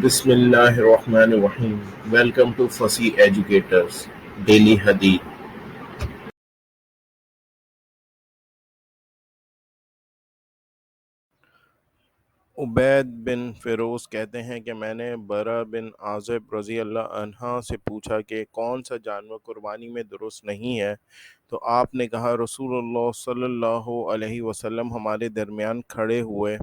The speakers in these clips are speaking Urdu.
بسم اللہ الرحمن الرحیم. Welcome to Fasih educators daily حدیث. عبید بن فیروز کہتے ہیں کہ میں نے براء بن عازب رضی اللہ عنہ سے پوچھا کہ کون سا جانور قربانی میں درست نہیں ہے، تو آپ نے کہا رسول اللہ صلی اللہ علیہ وسلم ہمارے درمیان کھڑے ہوئے،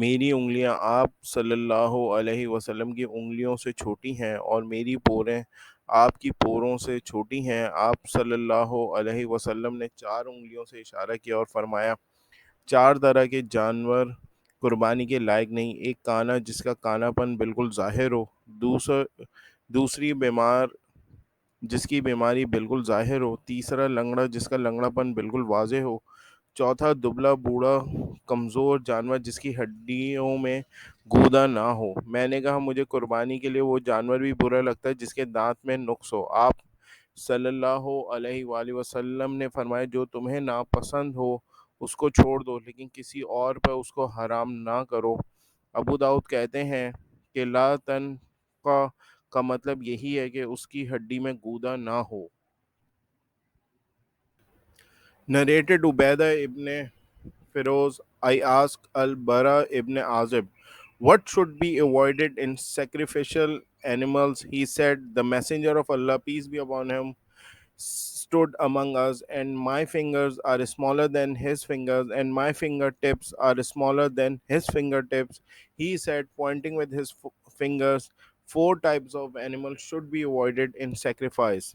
میری انگلیاں آپ صلی اللہ علیہ وسلم کی انگلیوں سے چھوٹی ہیں اور میری پوریں آپ کی پوروں سے چھوٹی ہیں۔ آپ صلی اللہ علیہ وسلم نے 4 انگلیوں سے اشارہ کیا اور فرمایا، 4 طرح کے جانور قربانی کے لائق نہیں: ایک کانا جس کا کانا پن بالکل ظاہر ہو، دوسری بیمار جس کی بیماری بالکل ظاہر ہو، تیسرا لنگڑا جس کا لنگڑا پن بالکل واضح ہو، چوتھا دبلا بوڑھا کمزور جانور جس کی ہڈیوں میں گودا نہ ہو۔ میں نے کہا مجھے قربانی کے لیے وہ جانور بھی برا لگتا ہے جس کے دانت میں نقص ہو۔ آپ صلی اللہ علیہ وآلہ وسلم نے فرمایا، جو تمہیں ناپسند ہو اس کو چھوڑ دو، لیکن کسی اور پر اس کو حرام نہ کرو۔ ابو داؤد کہتے ہیں کہ لا تنقع کا مطلب یہی ہے کہ اس کی ہڈی میں گودا نہ ہو۔ Narrated Ubayd ibn Firuz, I asked al-Bara ibn Azib, what should be avoided in sacrificial animals? He said, the messenger of Allah, peace be upon him, stood among us, and my fingers are smaller than his fingers, and my fingertips are smaller than his fingertips. He said, pointing with his fingers, 4 types of animals should be avoided in sacrifice: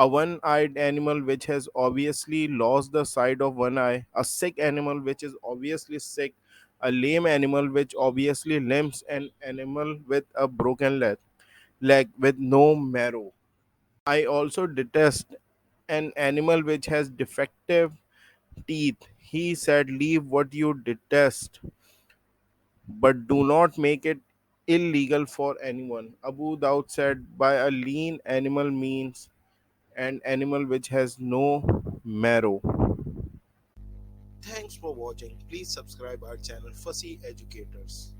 a one-eyed animal which has obviously lost the sight of one eye, a sick animal which is obviously sick, a lame animal which obviously limps, an animal with a broken leg with no marrow. I also detest an animal which has defective teeth. He said, leave what you detest, but do not make it illegal for anyone. Abu Dawud said, by a lean animal means an animal which has no marrow. Thanks for watching. Please subscribe our channel Fussy Educators.